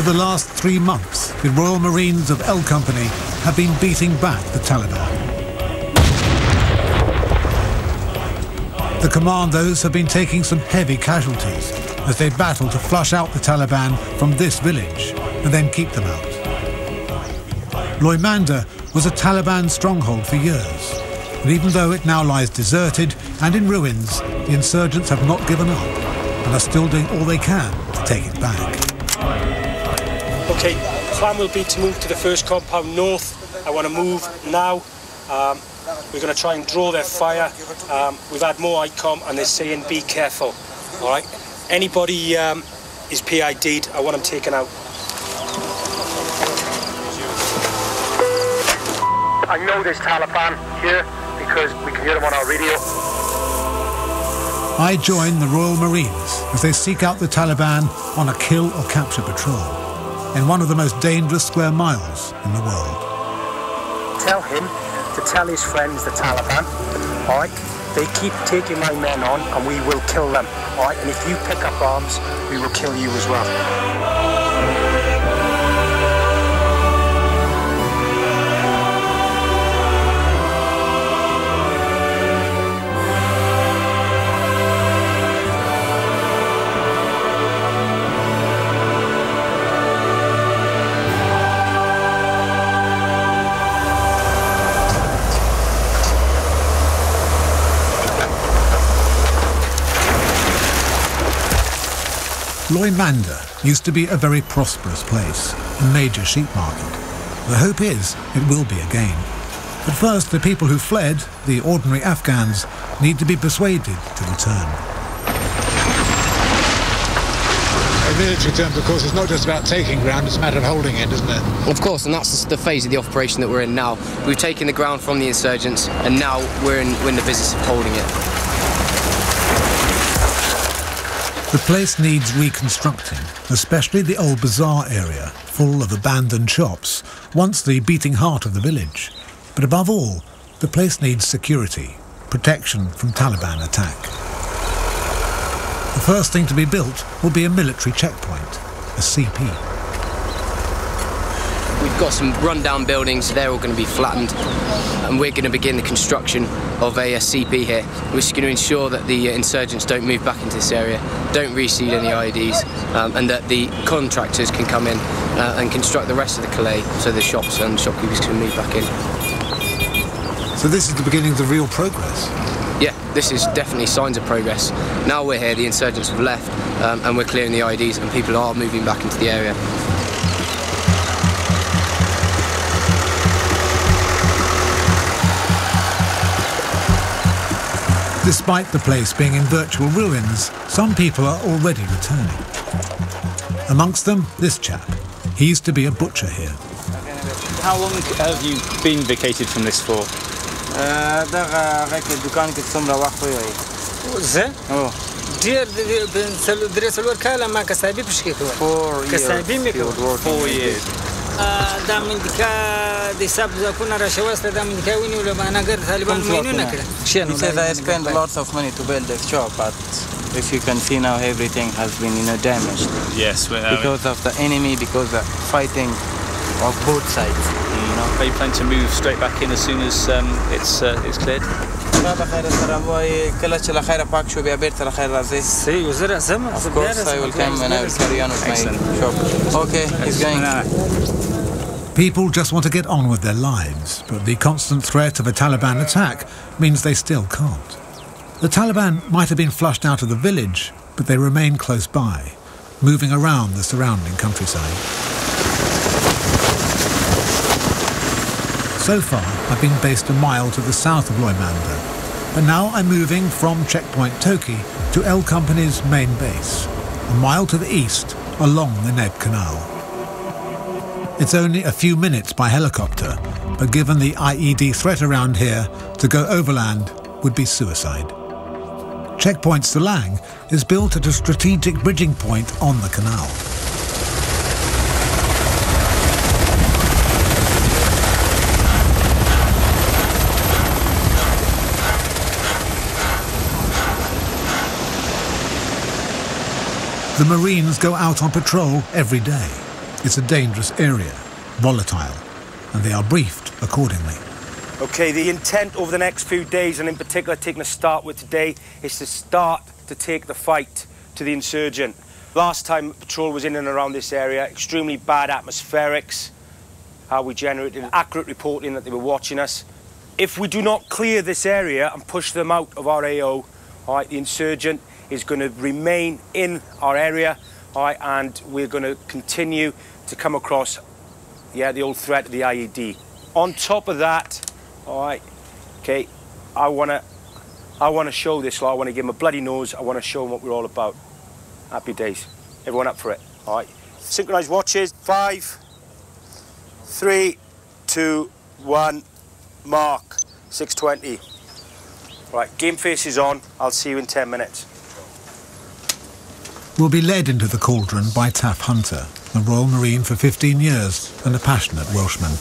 For the last 3 months, the Royal Marines of L Company have been beating back the Taliban. The commandos have been taking some heavy casualties as they battle to flush out the Taliban from this village and then keep them out. Loimanda was a Taliban stronghold for years, and even though it now lies deserted and in ruins, the insurgents have not given up and are still doing all they can to take it back. Okay, the plan will be to move to the first compound north. I want to move now. We're going to try and draw their fire. We've had more ICOM and they're saying be careful. All right, anybody is PID'd, I want them taken out. I know there's Taliban here because we can hear them on our radio. I join the Royal Marines as they seek out the Taliban on a kill or capture patrol in one of the most dangerous square miles in the world. Tell him to tell his friends, the Taliban, all right, they keep taking my men on and we will kill them, all right, and if you pick up arms, we will kill you as well. Loimanda used to be a very prosperous place, a major sheep market. The hope is it will be again. But first, the people who fled, the ordinary Afghans, need to be persuaded to return. In military terms, of course, it's not just about taking ground, it's a matter of holding it, isn't it? Of course, and that's the phase of the operation that we're in now. We've taken the ground from the insurgents, and now we're in the business of holding it. The place needs reconstructing, especially the old bazaar area, full of abandoned shops, once the beating heart of the village. But above all, the place needs security, protection from Taliban attack. The first thing to be built will be a military checkpoint, a CP. We've got some run-down buildings, they're all going to be flattened, and we're going to begin the construction of a CP here, which is going to ensure that the insurgents don't move back into this area, don't reseed any IEDs, and that the contractors can come in and construct the rest of the Calais so the shops and shopkeepers can move back in. So this is the beginning of the real progress? Yeah, this is definitely signs of progress. Now we're here, the insurgents have left, and we're clearing the IEDs and people are moving back into the area. Despite the place being in virtual ruins, some people are already returning. Amongst them, this chap. He used to be a butcher here. How long have you been vacated from this for? 4 years. He said I spent lots of money to build this shop, but if you can see now, everything has been, damaged. Yes, because of the enemy, because of fighting of both sides. Are you planning to move straight back in as soon as it's cleared? Of course, I will come and I will carry on with my shop. Okay, he's going. People just want to get on with their lives, but the constant threat of a Taliban attack means they still can't. The Taliban might have been flushed out of the village, but they remain close by, moving around the surrounding countryside. So far, I've been based a mile to the south of Loimanda, but now I'm moving from Checkpoint Toki to L Company's main base, a mile to the east along the Neb Canal. It's only a few minutes by helicopter, but given the IED threat around here, to go overland would be suicide. Checkpoint Selang is built at a strategic bridging point on the canal. The Marines go out on patrol every day. It's a dangerous area, volatile, and they are briefed accordingly. Okay, the intent over the next few days, and in particular taking a start with today, is to start to take the fight to the insurgent. Last time patrol was in and around this area, extremely bad atmospherics. We generated accurate reporting that they were watching us. If we do not clear this area and push them out of our AO, all right, the insurgent is going to remain in our area, all right, and we're going to continue to come across, the old threat of the IED. On top of that, all right, okay, I want to show this lot. I want to give them a bloody nose. I want to show them what we're all about. Happy days. Everyone up for it, all right? Synchronised watches. 5, 3, 2, 1, mark. 6:20. Right, game face is on. I'll see you in 10 minutes. We'll be led into the cauldron by Taff Hunter, a Royal Marine for 15 years and a passionate Welshman.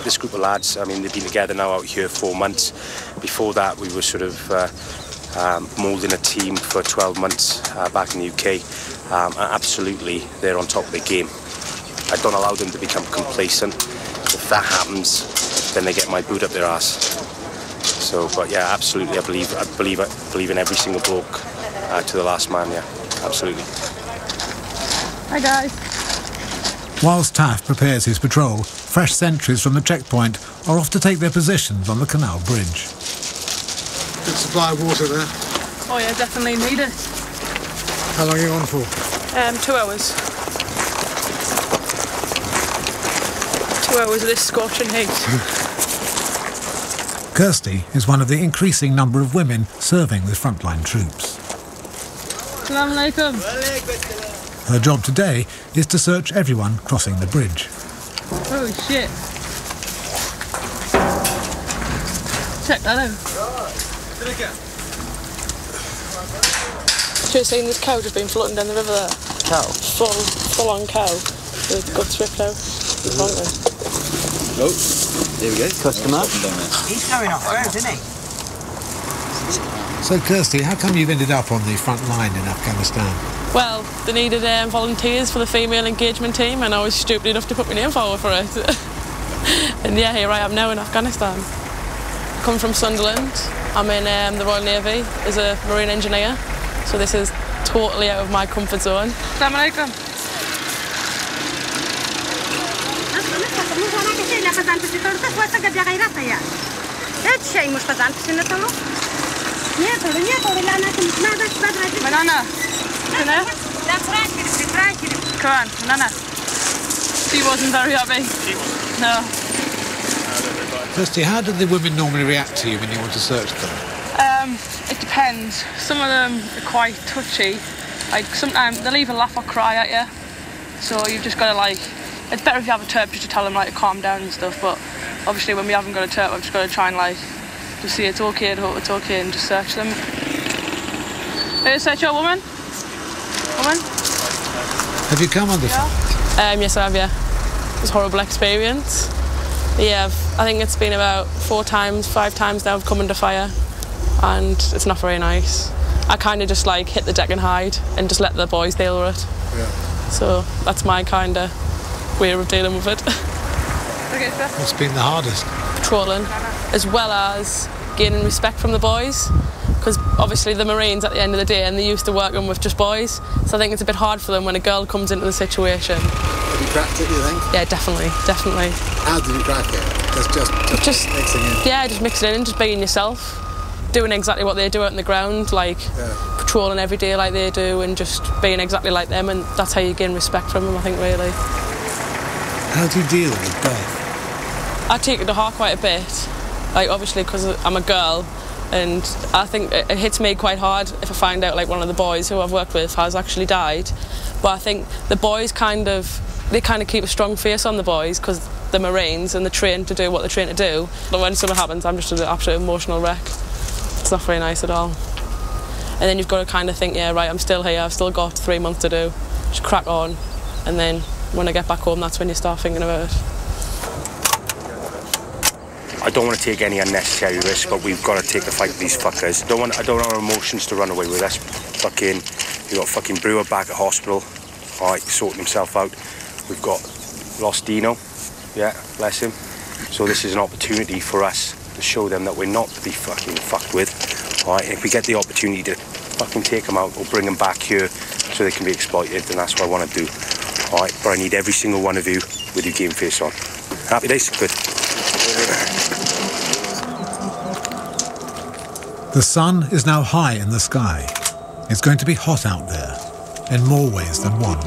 This group of lads, I mean, they've been together now out here 4 months. Before that, we were sort of moulding a team for 12 months back in the UK. And absolutely, they're on top of their game. I don't allow them to become complacent. If that happens, then they get my boot up their arse. So, but yeah, absolutely, I believe in every single bloke to the last man. Yeah, absolutely. Hi guys. Whilst Taff prepares his patrol, fresh sentries from the checkpoint are off to take their positions on the canal bridge. Good supply of water there. Oh yeah, definitely need it. How long are you on for? 2 hours. 2 hours of this scorching heat. Kirsty is one of the increasing number of women serving with frontline troops. Assalamu alaikum. Her job today is to search everyone crossing the bridge. Oh shit. Check that out. Should have seen this cow just been floating down the river there. Cow? Full on cow. The guts ripped out. It's bonkers. Oh, there we go. Customer. He's going off road, isn't he? So Kirsty, how come you've ended up on the front line in Afghanistan? Well, they needed volunteers for the female engagement team, and I was stupid enough to put my name forward for it. And yeah, here I am now in Afghanistan. I come from Sunderland. I'm in the Royal Navy as a marine engineer, so this is totally out of my comfort zone. Assalamu alaikum. Come on, Nana. She wasn't very happy. No. Kirsty, how do the women normally react to you when you want to search them? It depends. Some of them are quite touchy. Like, sometimes they'll either laugh or cry at you. So you've just got to, like, it's better if you have a terp just to tell them, like, to calm down and stuff. But obviously when we haven't got a terp, I've just got to try and, like, just see it's okay, and hope it's okay, and just search them. Hey, search your woman? Woman? Have you come under fire? Yes, I have, yeah. It was a horrible experience. Yeah, I think it's been about 4 times, 5 times now I've come under fire, and it's not very nice. I kind of just like hit the deck and hide and just let the boys deal with it. Yeah. So that's my kind of way of dealing with it. What's been the hardest? Patrolling, as well as gaining respect from the boys, because obviously the Marines at the end of the day, and they're used to working with just boys, so I think it's a bit hard for them when a girl comes into the situation. Have you cracked it, do you think? Yeah, definitely. How did you crack it? Just mixing in? Yeah, just mixing in, just being yourself, doing exactly what they do out on the ground, like patrolling every day like they do, and just being exactly like them, and that's how you gain respect from them, I think, really. How do you deal with death? I take it to heart quite a bit, like obviously because I'm a girl, and I think it hits me quite hard if I find out like one of the boys who I've worked with has actually died. But I think the boys kind of keep a strong face on the boys because they're Marines and they're trained to do what they're trained to do. But when something happens, I'm just an absolute emotional wreck. It's not very nice at all. And then you've got to kind of think, yeah, right, I'm still here, I've still got 3 months to do, just crack on, and then when I get back home, that's when you start thinking about it. I don't want to take any unnecessary risks, but we've got to take the fight with these fuckers. I don't want our emotions to run away with us. We've got fucking Brewer back at hospital. Alright, sorting himself out. We've got lost Dino, yeah, bless him. So this is an opportunity for us to show them that we're not to be fucking fucked with. Alright, if we get the opportunity to fucking take them out or bring them back here so they can be exploited, then that's what I want to do. Alright, but I need every single one of you with your game face on. Happy days? Good. The sun is now high in the sky. It's going to be hot out there, in more ways than one.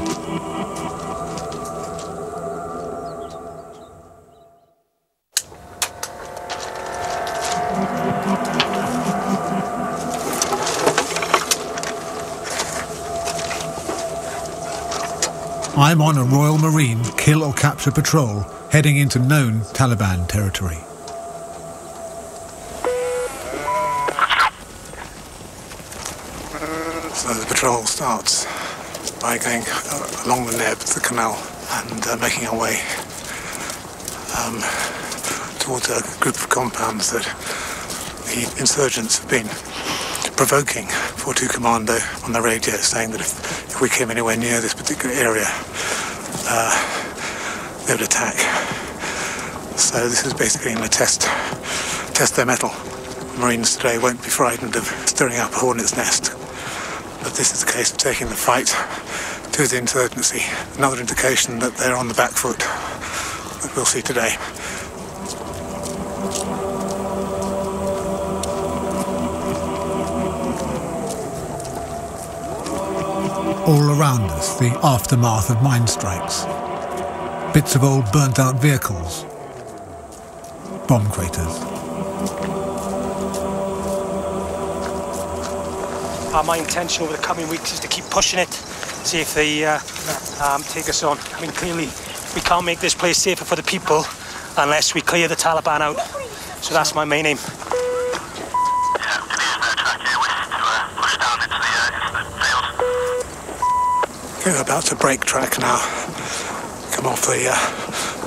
I'm on a Royal Marine kill or capture patrol heading into known Taliban territory. So the patrol starts by going along the Neb, the canal, and making our way towards a group of compounds that the insurgents have been provoking 4-2 Commando on the radio, saying that if we came anywhere near this particular area, they would attack. So this is basically going to test their mettle. Marines today won't be frightened of stirring up a hornet's nest, but this is a case of taking the fight to the insurgency. Another indication that they're on the back foot that we'll see today. All around us, the aftermath of mine strikes. Bits of old burnt-out vehicles. Bomb craters. My intention over the coming weeks is to keep pushing it, see if they take us on. I mean, clearly, we can't make this place safer for the people unless we clear the Taliban out. So that's my main aim. Okay, we're about to break track now. Come off the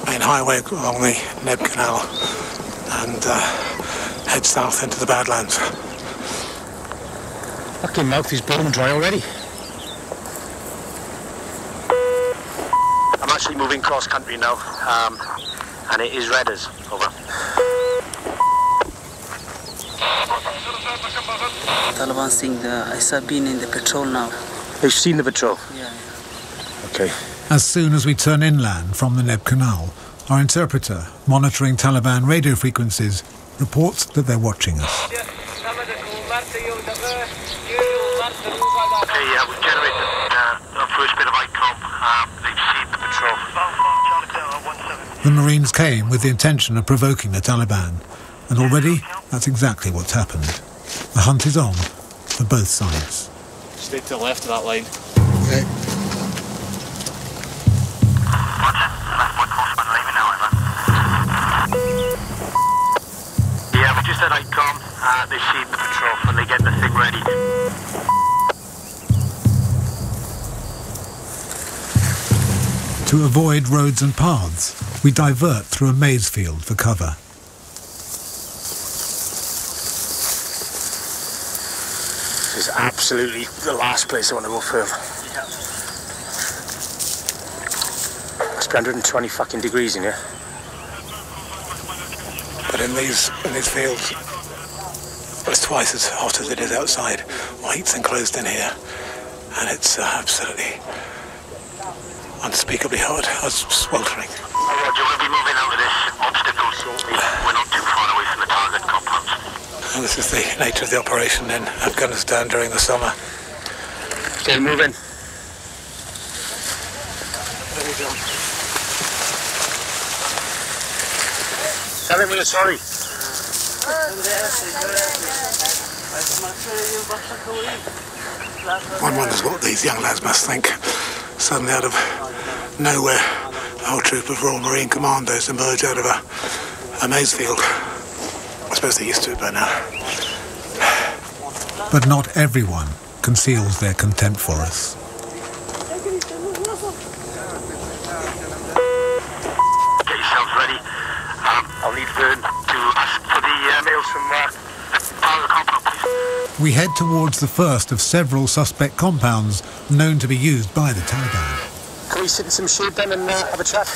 main highway along the Neb Canal and head south into the Badlands. Fucking mouth is bone dry already. I'm actually moving cross country now, and it is Redders. Over. Taliban seeing the ISA being in the patrol now. They've seen the patrol? Yeah. Okay. As soon as we turn inland from the Neb Canal, our interpreter, monitoring Taliban radio frequencies, reports that they're watching us. Okay, yeah, we've generated our first bit of ICOM. They've seen the patrol. The Marines came with the intention of provoking the Taliban, and already that's exactly what's happened. The hunt is on for both sides. Stay to the left of that line. Okay. Yeah, we just had ICOM. They've seen the patrol and they get the thing ready. To avoid roads and paths, we divert through a maize field for cover. This is absolutely the last place I want to go firm. It's 120 fucking degrees in here. But in these fields, it's twice as hot as it is outside. White's enclosed in here, and it's absolutely unspeakably hot. I was sweltering. Roger, we'll be moving out of this obstacle shortly. We're not too far away from the target compounds. And this is the nature of the operation in Afghanistan during the summer. Stay moving. Tell him we're sorry. One wonders what these young lads must think. Suddenly out of nowhere, a whole troop of Royal Marine Commandos emerge out of a maize field. I suppose they're used to it by now. But not everyone conceals their contempt for us. Get yourselves ready. I'll need Vern to ask for the mails from the compound, please. We head towards the first of several suspect compounds known to be used by the Taliban. we sit in some shade then and have a chat?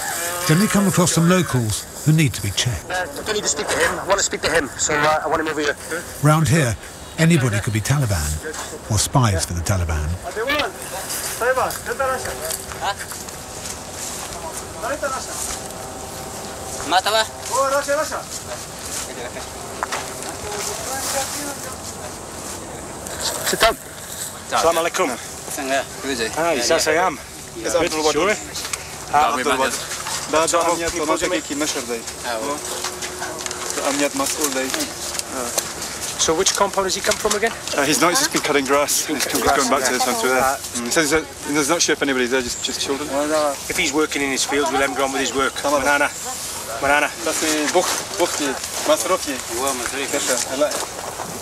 Then we come across some locals who need to be checked. I don't need to speak to him. I want to speak to him, so I want him over here. Round here, anybody could be Taliban or spies for the Taliban. Sit down. Assalamu alaikum. Hi, Sasa Yam. So which compound has he come from again? He's not, he's just been cutting grass. He's going back to this one through there. He says he's not sure if anybody's there, just children. If he's working in his fields, we'll let him go on with his work. Banana.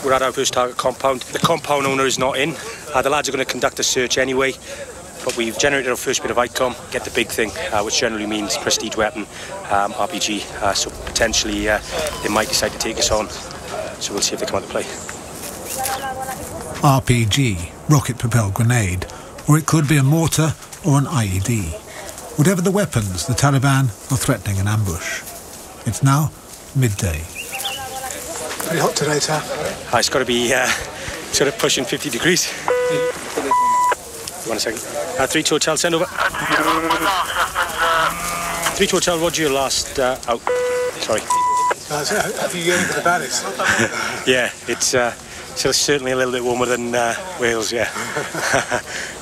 We're at our first target compound. The compound owner is not in. The lads are going to conduct a search anyway, but we've generated our first bit of ICOM, get the big thing, which generally means prestige weapon, RPG, so potentially they might decide to take us on. So we'll see if they come out to play. RPG, rocket-propelled grenade, or it could be a mortar or an IED. Whatever the weapons, the Taliban are threatening an ambush. It's now midday. Pretty hot today, Taff. It's got to be sort of pushing 50 degrees. 1 second. 3 to hotel, send over. 3 to hotel, Roger, your last out. Sorry. Have you going for the baddest? Yeah, it's certainly a little bit warmer than Wales, yeah.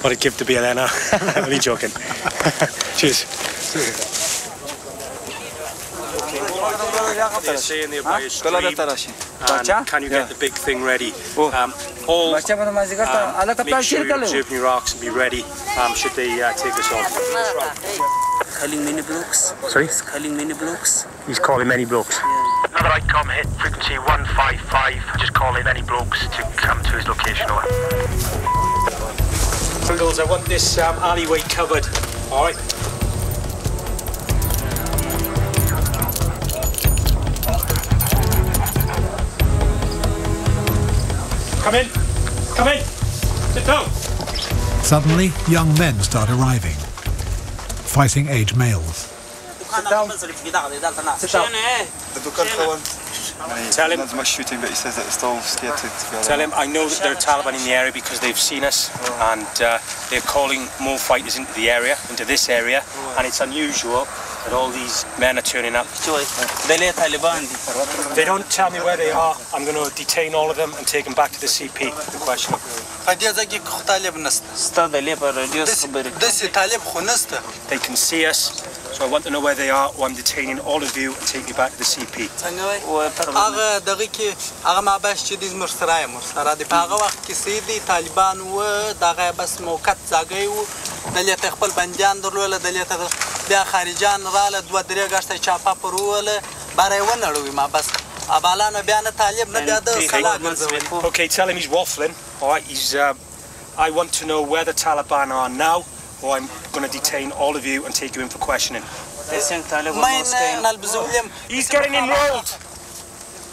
What a gift to be there now. Only joking. Cheers. They're saying they're by a stream, and can you get the big thing ready? All make sure you're observing your arcs and be ready should they take us on. Calling many blocks. Sorry? He's calling many blocks. He's calling many blokes. Yeah. Another ICOM hit frequency 155. Just calling any blokes to come to his location. Singles, I want this alleyway covered. All right. Come in. Come in. Sit down. Suddenly, young men start arriving. Fighting-age males. Sit down. Sit down. Tell him. Not much shooting, but he says that they're still scared to go. Tell him I know that there are Taliban in the area because they've seen us, and they're calling more fighters into the area, into this area, and it's unusual that all these men are turning up. If they don't tell me where they are, I'm going to detain all of them and take them back to the CP. The question. They can see us, so I want to know where they are, or I'm detaining all of you and taking you back to the CP. Okay, tell him he's waffling. All right, I want to know where the Taliban are now, or I'm going to detain all of you and take you in for questioning. He's getting enrolled.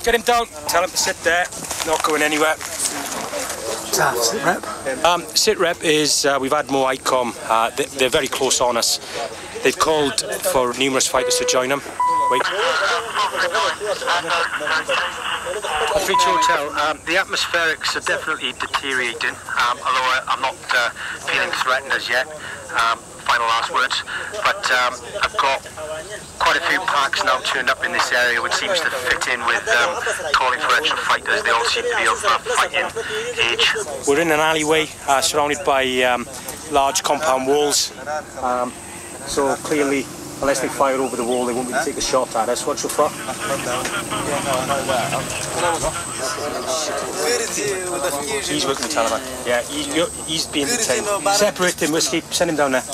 Get him down. Tell him to sit there. Not going anywhere. Sit rep. Sit rep is we've had more ICOM. They're very close on us. They've called for numerous fighters to join them. Wait. Fitch Hotel. The atmospherics are definitely deteriorating, although I'm not feeling threatened as yet. Final last words. But I've got quite a few packs now turned up in this area, which seems to fit in with calling for extra fighters. They all seem to be of fighting age. We're in an alleyway surrounded by large compound walls. So clearly, unless they fire over the wall, they won't be able to take a shot at us. What's your thought? He's working with Taliban. Yeah, he's being detained. Separate him, Whiskey. Send him down there.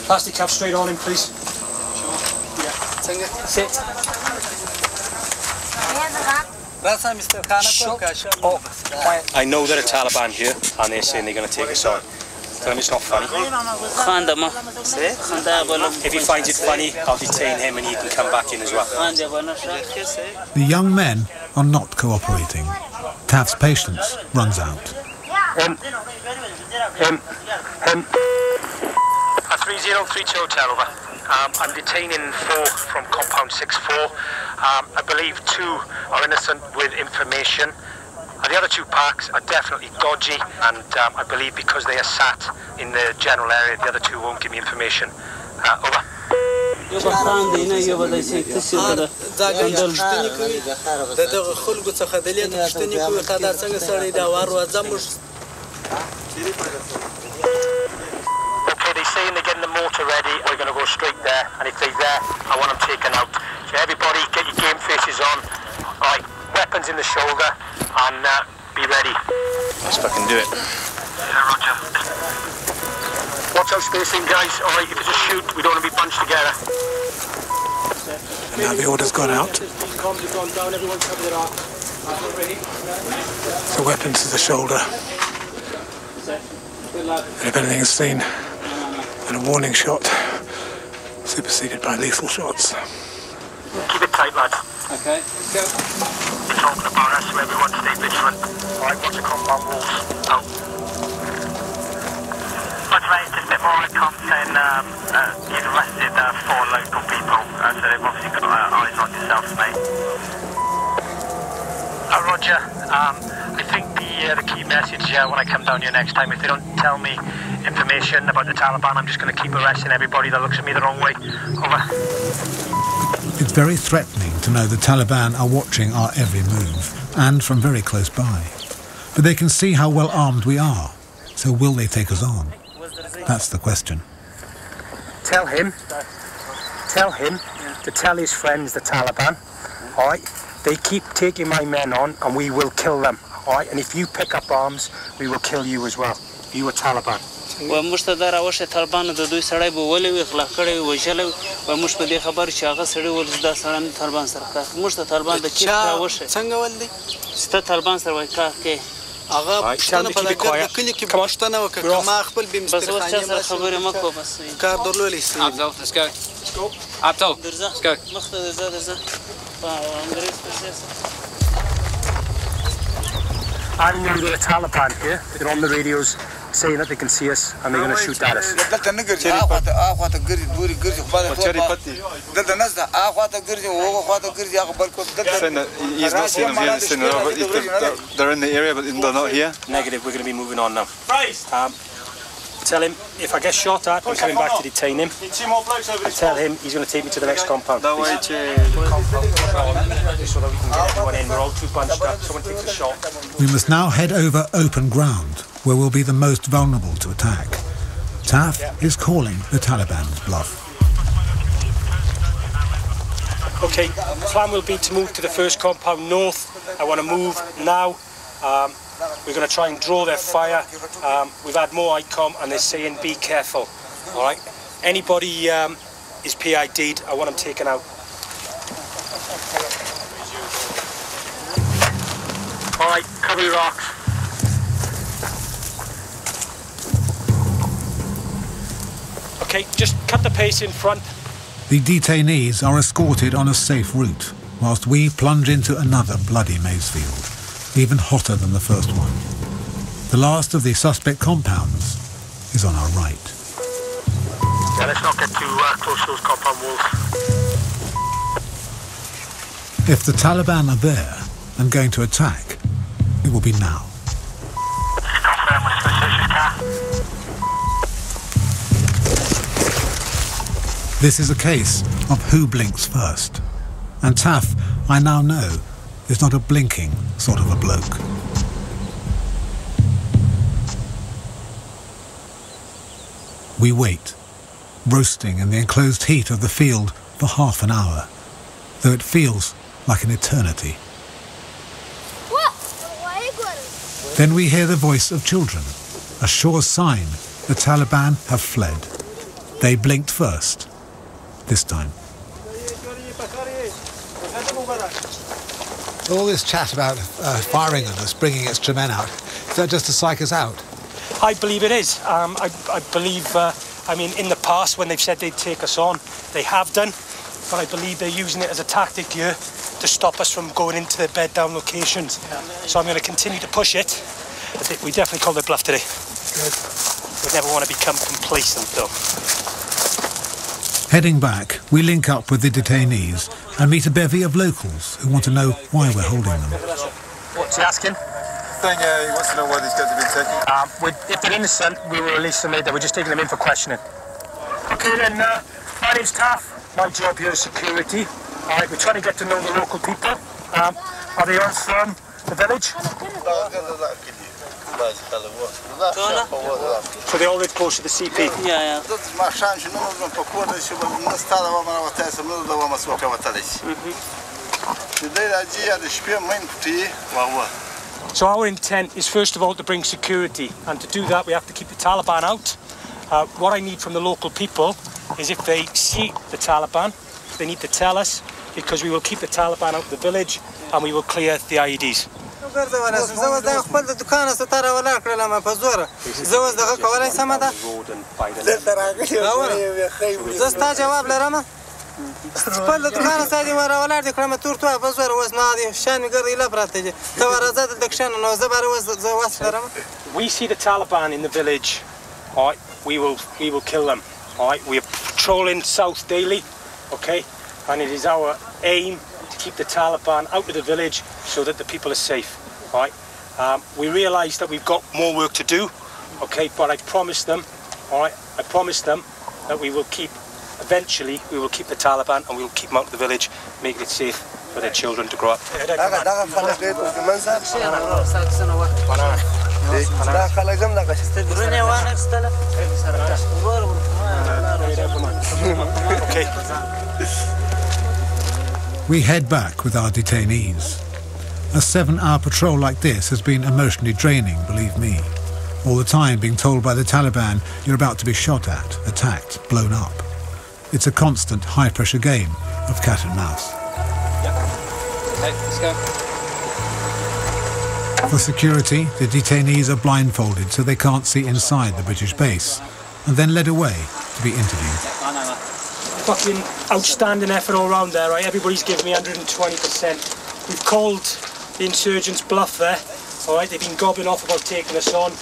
Plastic cuffs straight on him, please. Yeah. Sit. I know there are Taliban here, and they're saying they're going to take us on. Tell him it's not funny. If he finds it funny, I'll detain him and he can come back in as well. The young men are not cooperating. Taff's patience runs out. 3032 Hotel, over. I'm detaining 4 from compound 64. I believe 2 are innocent with information. The other 2 parks are definitely dodgy, and I believe because they are sat in the general area, the other 2 won't give me information. Over. Okay, they're saying they're getting the motor ready. We're going to go straight there, and if they're there, I want them taken out. So everybody, get your game faces on. All right, weapons in the shoulder, and be ready. Let's fucking do it. Yeah, roger. Watch out spacing, guys. All right, if it's a shoot, we don't want to be bunched together. And now the order's gone out. So weapons to the shoulder. And if anything is seen, then a warning shot, superseded by lethal shots. Keep it tight, lads. Okay, go. It's open about us, so everyone stay vigilant. Alright, watch the compound walls. Out. Roger, mate, just a bit more on the comp saying you've arrested 4 local people, so they've obviously got eyes on yourself, mate. Roger. I think the key message when I come down here next time, if they don't tell me information about the Taliban, I'm just going to keep arresting everybody that looks at me the wrong way. Over. It's very threatening to know the Taliban are watching our every move, and from very close by. But they can see how well armed we are, so will they take us on? That's the question. Tell him to tell his friends, the Taliban, alright, they keep taking my men on and we will kill them, alright, and if you pick up arms, we will kill you as well. You are Taliban. ومشتدر اوش طالبان د دوی سړی به ولې وي خلا کړی وژلې و موږ په دې خبر چې هغه سړی ول د سړی طالبان سره کار موږ ته طالبان د کیپ راوشه څنګه ولې ست طالبان سره وای کار کې هغه څنګه په دغه کلی کې پښتنه وکړه ما خپل به مسترخانه بس خبره مکو بس کار درلولې سي Abdul, let's go. Abdul, let's go. مخته درځه انګريز I know the Taliban here. They're on the radios saying that they can see us and they're going to shoot at us. He's not seen them here. They're in the area, but they're not here. Negative. We're going to be moving on now. Tell him if I get shot at, I'm coming back to detain him. Tell him he's going to take me to the next compound. So that we can get everyone in. We're all too bunched up. Someone takes a shot. We must now head over open ground, where we'll be the most vulnerable to attack. Taff is calling the Taliban's bluff. Okay, the plan will be to move to the first compound north. I want to move now. We're going to try and draw their fire. We've had more ICOM and they're saying be careful. All right. Anybody is PID'd, I want them taken out. All right, cover your rocks. Okay, just cut the pace in front. The detainees are escorted on a safe route, whilst we plunge into another bloody maize field, even hotter than the first one. The last of the suspect compounds is on our right. Yeah, let's not get too close to those compound walls. If the Taliban are there and going to attack, it will be now. This is a case of who blinks first. And Taff, I now know, is not a blinking sort of a bloke. We wait, roasting in the enclosed heat of the field for half an hour, though it feels like an eternity. Then we hear the voice of children, a sure sign the Taliban have fled. They blinked first, this time. All this chat about firing on us, bringing extra men out, is that just to psych us out? I believe it is. I believe, I mean, in the past when they've said they'd take us on, they have done, but I believe they're using it as a tactic here to stop us from going into the bed-down locations. So I'm going to continue to push it. We definitely called it bluff today. Good. We never want to become complacent, though. Heading back, we link up with the detainees and meet a bevy of locals who want to know why we're holding them. What's he asking? He wants to know why these guys have been taken. If they're innocent, we will release them later. We're just taking them in for questioning. Okay then, my name's Taff. My job here is security. Alright, we're trying to get to know the local people. Are they all from the village? So they all live close to the CP? Yeah. So our intent is first of all to bring security, and to do that we have to keep the Taliban out. What I need from the local people is if they see the Taliban, they need to tell us, because we will keep the Taliban out of the village and we will clear the IEDs. We see the Taliban in the village, alright, we will kill them. Alright, we are patrolling south daily, okay, and it is our aim to keep the Taliban out of the village so that the people are safe. Alright, we realise that we've got more work to do, okay, but I promise them, alright, I promise them that we will keep, eventually we will keep the Taliban and we will keep them out of the village, making it safe for their children to grow up. Okay. We head back with our detainees. A 7-hour patrol like this has been emotionally draining, believe me. All the time being told by the Taliban you're about to be shot at, attacked, blown up. It's a constant high-pressure game of cat and mouse. Okay, let's go. For security, the detainees are blindfolded so they can't see inside the British base, and then led away to be interviewed. Fucking outstanding effort all round there, right? Everybody's given me 120%. We've called the insurgents bluff there, alright? They've been gobbing off about taking us on.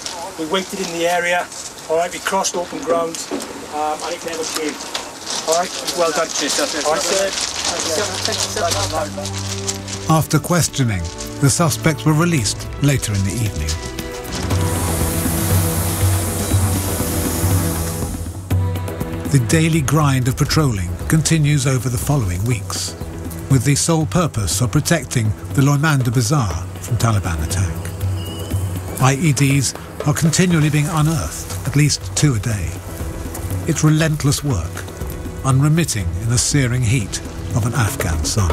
We waited in the area, alright? We crossed open ground, and it never came. Alright, well done. After questioning, the suspects were released later in the evening. The daily grind of patrolling continues over the following weeks, with the sole purpose of protecting the Loimanda Bazaar from Taliban attack. IEDs are continually being unearthed, at least 2 a day. It's relentless work, unremitting in the searing heat of an Afghan sun.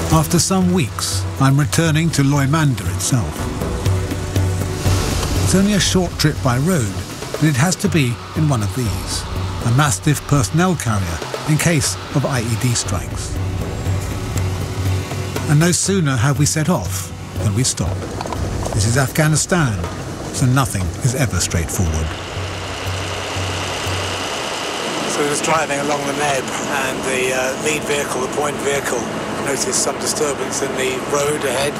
After some weeks, I'm returning to Loimanda itself. It's only a short trip by road, but it has to be in one of these, a mastiff personnel carrier in case of IED strikes. And no sooner have we set off than we stop. This is Afghanistan, so nothing is ever straightforward. So we was driving along the Neb, and the lead vehicle, the point vehicle, noticed some disturbance in the road ahead,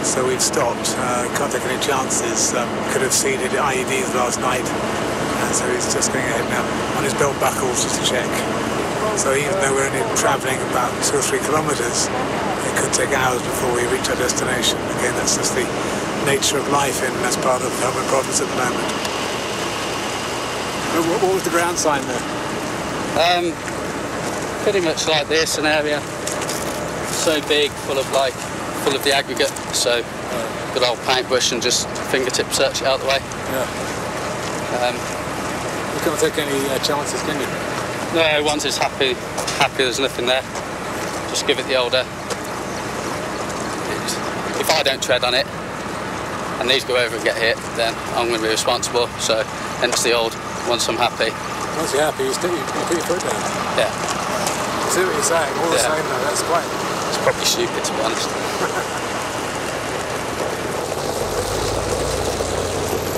so we've stopped. Can't take any chances. Could have seeded IEDs last night, and so he's just going ahead now on his belt buckles just to check. So even though we're only travelling about 2 or 3 kilometres, it could take hours before we reach our destination. Again, that's just the nature of life in this part of Helmand Province at the moment. What was the ground sign there? Pretty much like this, an area so big, full of the aggregate, so good old paintbrush and just fingertip search it out the way. Yeah. You can't take any chances, can you? No, once it's happy there's nothing there, just give it the old if I don't tread on it and these go over and get hit, then I'm going to be responsible, so hence the old, once I'm happy. Once you're happy, you put your foot down? Yeah. I see what you're saying, all the same though, that's quite... It's probably stupid, to be honest.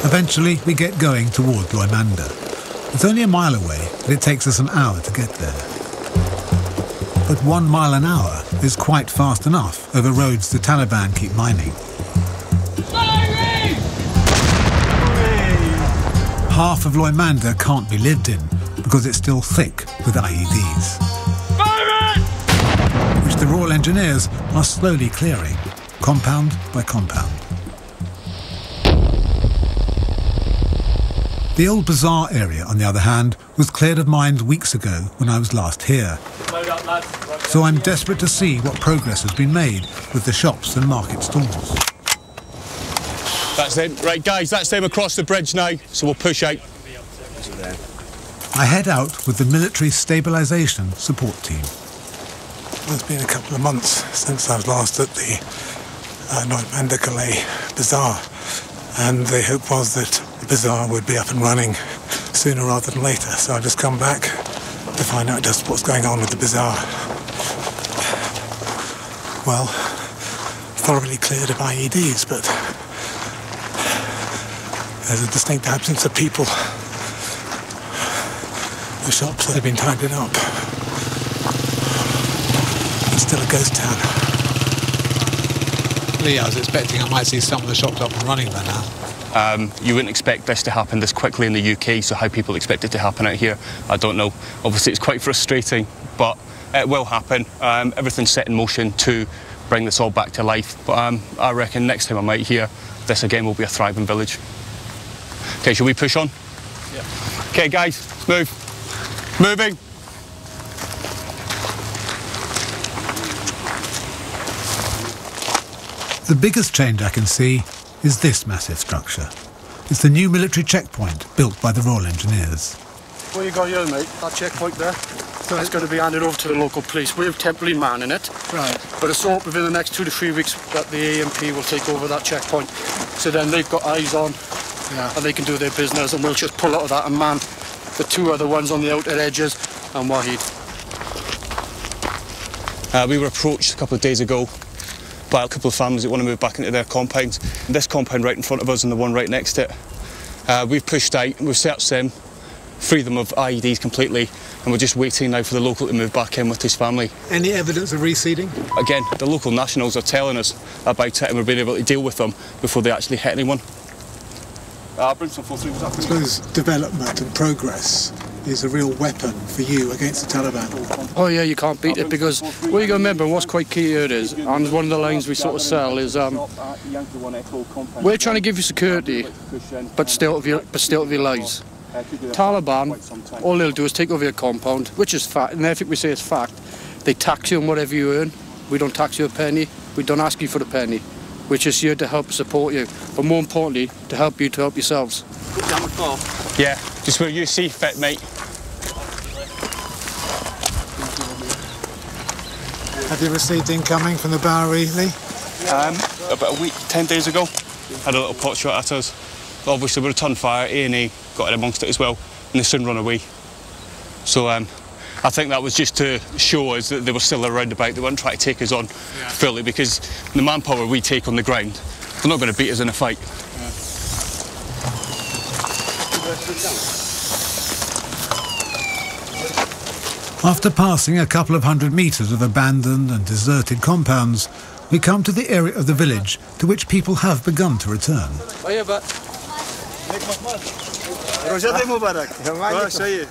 Eventually, we get going toward Loimanda. It's only a mile away, but it takes us an hour to get there. But 1 mile an hour is quite fast enough over roads the Taliban keep mining. Half of Loimanda can't be lived in because it's still thick with IEDs, which the Royal Engineers are slowly clearing, compound by compound. The old bazaar area, on the other hand, was cleared of mines weeks ago when I was last here. So I'm desperate to see what progress has been made with the shops and market stalls. That's them. Right, guys, that's them across the bridge now, so we'll push out. I head out with the military stabilisation support team. It's been a couple of months since I was last at the Loimanda Calais Bazaar, and the hope was that the bazaar would be up and running sooner rather than later, so I've just come back to find out just what's going on with the bazaar. Well, thoroughly cleared of IEDs, but there's a distinct absence of people. The shops have been tidied up. It's still a ghost town. Lee, I was expecting I might see some of the shops up and running by now. You wouldn't expect this to happen this quickly in the UK, so how people expect it to happen out here, I don't know. Obviously it's quite frustrating, but it will happen. Everything's set in motion to bring this all back to life, but I reckon next time I'm out here, this again will be a thriving village. Okay, shall we push on? Yeah. Okay guys, move. Moving. The biggest change I can see is this massive structure. It's the new military checkpoint built by the Royal Engineers. What you got here, mate, that checkpoint there, that's going to be handed over to the local police. We're temporarily manning it. Right. But it's hoped within the next 2 to 3 weeks that the AMP will take over that checkpoint. So then they've got eyes on, and they can do their business, and we'll just pull out of that and man the 2 other ones on the outer edges and Wahid. We were approached a couple of days ago by a couple of families that want to move back into their compounds. This compound right in front of us and the one right next to it. We've pushed out, we've searched them, freed them of IEDs completely, and we're just waiting now for the local to move back in with his family. Any evidence of reseeding? Again, the local nationals are telling us about it and we're being able to deal with them before they actually hit anyone. I'll bring some full throughs up. I suppose development and progress is a real weapon for you against the Taliban. Oh yeah, you can't beat it, because what you got to remember, what's quite key here is, and one of the lines we sort of sell is, we're trying to give you security, but still of your lives. Taliban, all they'll do is take over your compound, which is fact, and everything we say is fact. They tax you on whatever you earn. We don't tax you a penny. We don't ask you for a penny. We're just here to help support you, but more importantly, to help you to help yourselves. Yeah, just where you see fit, mate. Have you received incoming from the Bowery, Lee? About a week, 10 days ago, had a little pot shot at us. Obviously we returned fire, A&E got in amongst it as well, and they soon run away. So I think that was just to show us that they were still around about. They weren't trying to take us on fully, because the manpower we take on the ground, they're not going to beat us in a fight. After passing a couple of 100 metres of abandoned and deserted compounds, we come to the area of the village to which people have begun to return.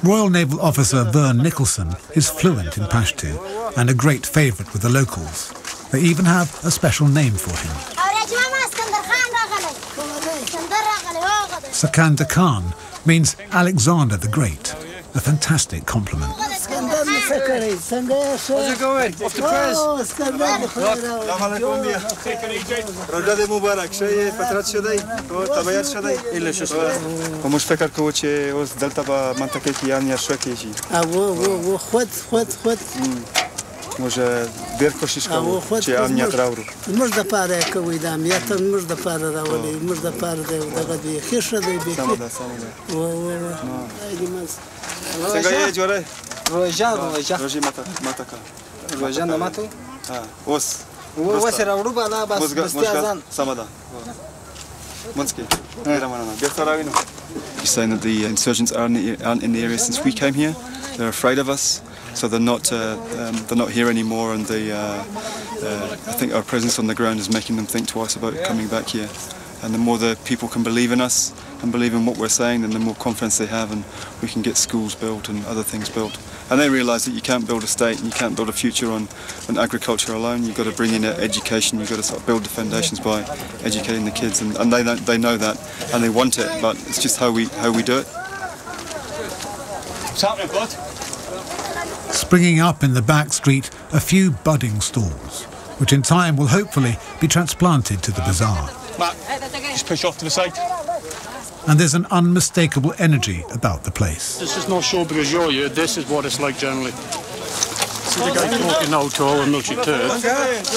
Royal Naval Officer Vern Nicholson is fluent in Pashto and a great favourite with the locals. They even have a special name for him. Sakandar Khan means Alexander the Great, a fantastic compliment. How's it going? Off the press? Może Bierko Szyszkowo, czy Ania Trauru. Można parę kołydam, ja tam można parę rawali, można parę dawali, hiesza dajbie. Samoda. Czego jedź, ore? Roja. Roji mataka. Roja na matu? Os. Os era ruba na bas bestiazan. Samoda. He's saying that the insurgents aren't in the area since we came here. They're afraid of us, so they're not here anymore, and I think our presence on the ground is making them think twice about coming back here. And the more the people can believe in us and believe in what we're saying, then the more confidence they have, and we can get schools built and other things built. And they realise that you can't build a state and you can't build a future on agriculture alone. You've got to bring in education. You've got to sort of build the foundations by educating the kids, and they know that and they want it, but it's just how we do it. What's happening, bud? Springing up in the back street, a few budding stalls, which in time will hopefully be transplanted to the bazaar. Matt, just push off to the side. And there's an unmistakable energy about the place. This is not show because you're here, this is what it's like generally. See the guy talking now, tall and milky turd.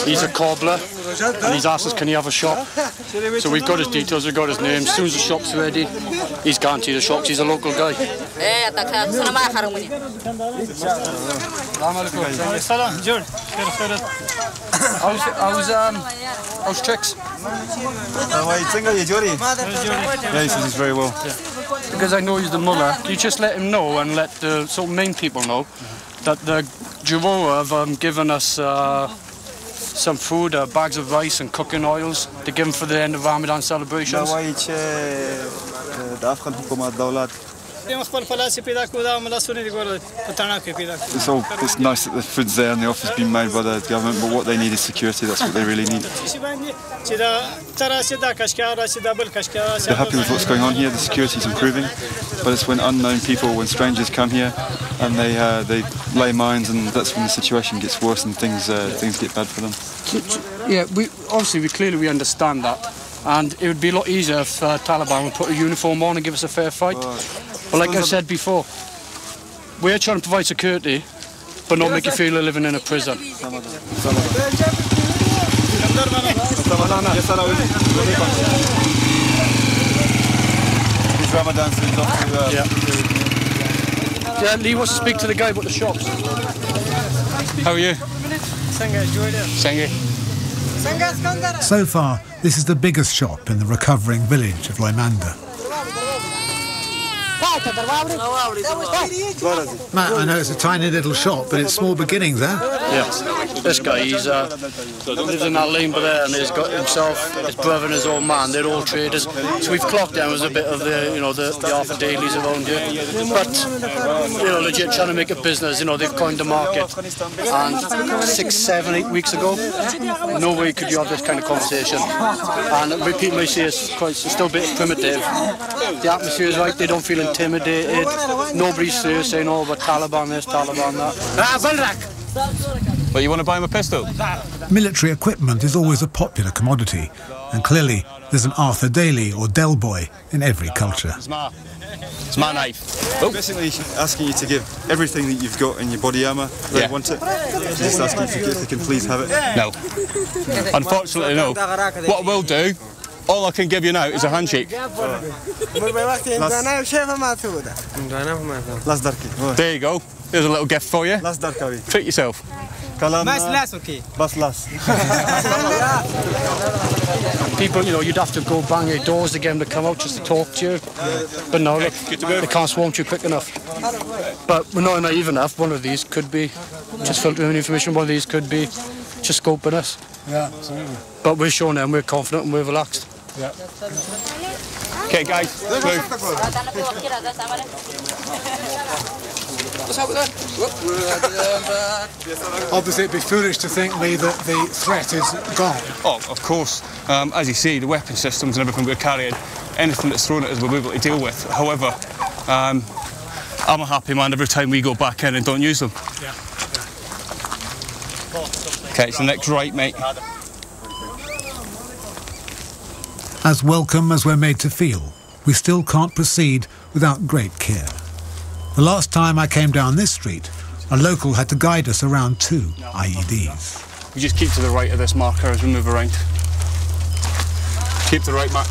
He's a cobbler, and he's asked us, can he have a shop? So we've got his details, we've got his name. As soon as the shop's ready, he's guaranteed a shop, he's a local guy. How's chicks? Yeah, he says he's very well. Because I know he's the mullah, you just let him know and let the sort of main people know that the Jawara have given us some food, bags of rice and cooking oils to give them for the end of Ramadan celebrations. It's nice that the food's there and the offer's been made by the government, but what they need is security. That's what they really need. They're happy with what's going on here. The security's improving, but it's when unknown people, when strangers come here and they lay mines, and that's when the situation gets worse and things get bad for them. Yeah, we clearly understand that, and it would be a lot easier if Taliban would put a uniform on and give us a fair fight. But like I said before, we're trying to provide security, but not make you feel you're living in a prison. Yeah, Lee wants to speak to the guy about the shops. How are you? So far, this is the biggest shop in the recovering village of Loimanda. Matt, I know it's a tiny little shop, but it's small beginnings, huh? Yes. This guy, he's lives in that lane there, and he's got himself, his brother and his old man, they're all traders. So we've clocked them as a bit of the, the Arthur Dailies around here. But, legit trying to make a business, they've coined the market. And 6, 7, 8 weeks ago, no way could you have this kind of conversation. And people may say it's still a bit primitive. The atmosphere is right, they don't feel intimidated. Nobody's saying, oh, but Taliban this, Taliban that. Well, you want to buy him a pistol? Military equipment is always a popular commodity, and clearly there's an Arthur Daly or Del Boy in every culture. It's my knife. Oh. Basically asking you to give everything that you've got in your body armour. They want it. Just asking if they can please have it. No. Unfortunately, no. What I will do, all I can give you now is a handshake. There you go. There's a little gift for you. Treat yourself. People, you'd have to go bang your doors to get them to come out just to talk to you. But no, look, they can't swamp you quick enough. But we're not naive enough. One of these could be just filtering information. One of these could be just scoping us. Yeah, absolutely. But we're showing them we're confident and we're relaxed. Yeah. Okay, guys, move. Obviously, it'd be foolish to think, Lee, that the threat is gone. Oh, of course. As you see, the weapon systems and everything we're carrying, anything that's thrown at us, we're able to deal with. However, I'm a happy man every time we go back in and don't use them. Yeah. Okay, it's the next right, mate. As welcome as we're made to feel, we still can't proceed without great care. The last time I came down this street, a local had to guide us around 2 IEDs. We just keep to the right of this marker as we move around. Keep to the right, Matt.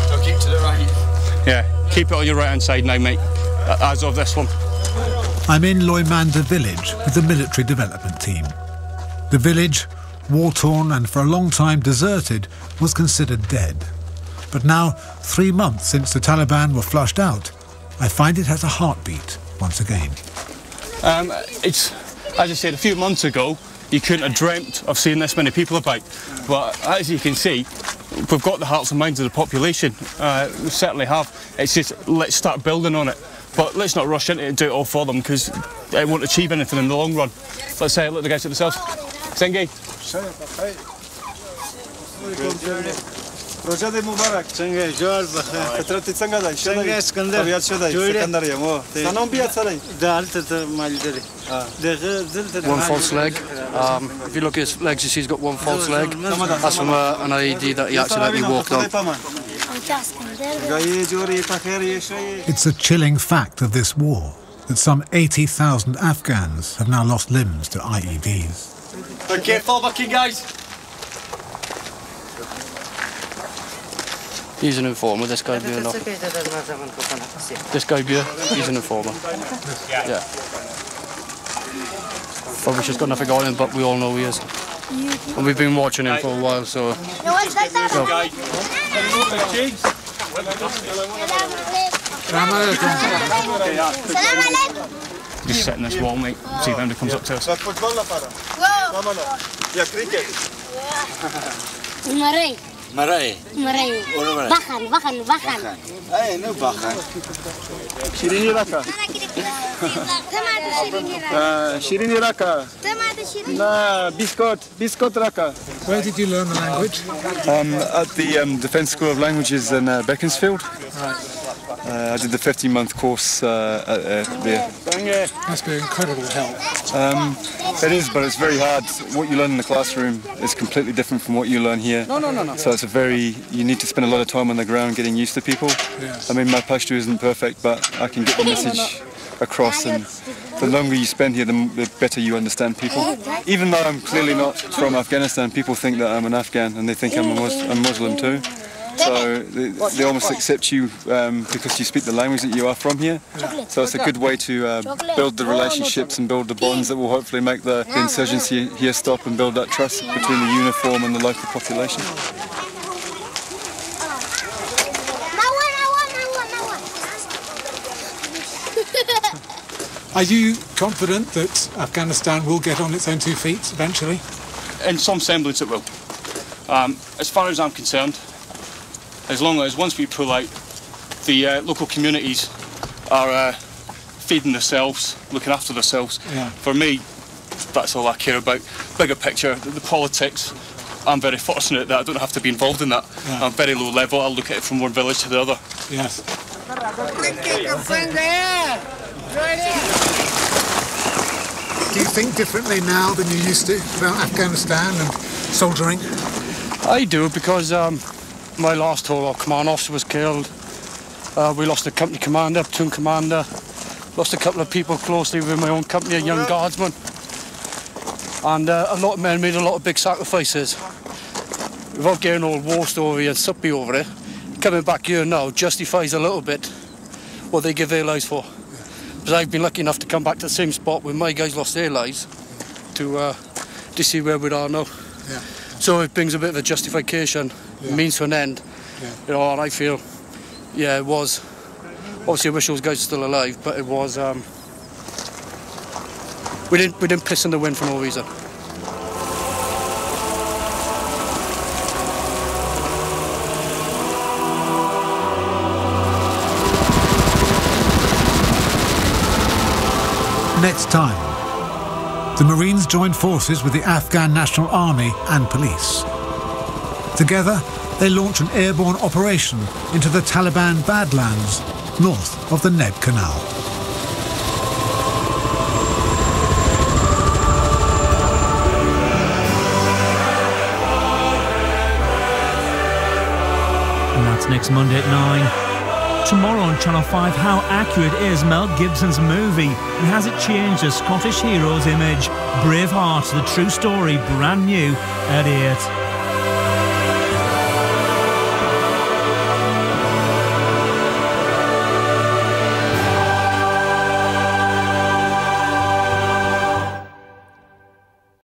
So keep to the right. Yeah, keep it on your right-hand side now, mate, as of this one. I'm in Loimanda village with the military development team. The village, war-torn and for a long time deserted, was considered dead. But now, 3 months since the Taliban were flushed out, I find it has a heartbeat once again. It's, as I said, a few months ago, you couldn't have dreamt of seeing this many people about. But as you can see, we've got the hearts and minds of the population. We certainly have. It's just, let's start building on it. But let's not rush into it and do it all for them, because it won't achieve anything in the long run. Let's let the guys at themselves. Sengi. روزه دی مبارک څنګه جوړ بخیر فطرت څنګه ده څنګه اسکندر طبيعت شو دی اسکندر یم سلام بیا سره دالته مالدري One false leg. If you look at his legs, you see he's got one false leg. That's from an IED that he accidentally walked on. It's a chilling fact of this war that some 80,000 Afghans have now lost limbs to IEDs. Be careful, bucking guys. He's an informer, this guy here. This guy here, he's an informer. Yeah. Probably just got nothing on him, but we all know he is. And we've been watching him for a while, so... Just sit in this wall, mate, see if anybody comes up to us. Marai. Bakan. Ay, no bakan. Shirini raka. Shirini raka. Na, biscuit raka. Where did you learn the language? At the Defence School of Languages in Beaconsfield. I did the 15-month course there. Must be incredible help. It is, but it's very hard. What you learn in the classroom is completely different from what you learn here. No. So it's you need to spend a lot of time on the ground getting used to people. Yes. I mean, my Pashto isn't perfect, but I can get the message across, and the longer you spend here, the better you understand people. Even though I'm clearly not from Afghanistan, people think that I'm an Afghan, and they think I'm a Muslim too. So they almost accept you because you speak the language that you are from here. So it's a good way to build the relationships and build the bonds that will hopefully make the insurgency here stop and build that trust between the uniform and the local population. Are you confident that Afghanistan will get on its own 2 feet eventually? In some semblance it will. As far as I'm concerned, as long as once we pull out, the local communities are feeding themselves, looking after themselves. Yeah. For me, that's all I care about. Bigger picture, the politics, I'm very fortunate that I don't have to be involved in that. Yeah. I'm very low level, I'll look at it from one village to the other. Yes. Do you think differently now than you used to about Afghanistan and soldiering? I do, because my last tour, our command officer was killed. We lost a company commander, platoon commander. Lost a couple of people closely with my own company, a young guardsman. And a lot of men made a lot of big sacrifices. Without getting all war story and suppy over it, coming back here now justifies a little bit what they give their lives for. Because I've been lucky enough to come back to the same spot where my guys lost their lives to see where we are now. Yeah. So it brings a bit of a justification, means to an end. Yeah. You know, and I feel, yeah, it was. Obviously, I wish those guys were still alive, but it was. We didn't piss in the wind for no reason. Next time, the Marines joined forces with the Afghan National Army and police. Together, they launch an airborne operation into the Taliban Badlands, north of the Neb Canal. And that's next Monday at 9. Tomorrow on Channel 5, how accurate is Mel Gibson's movie, and has it changed a Scottish hero's image? Braveheart, the true story, brand new at 8.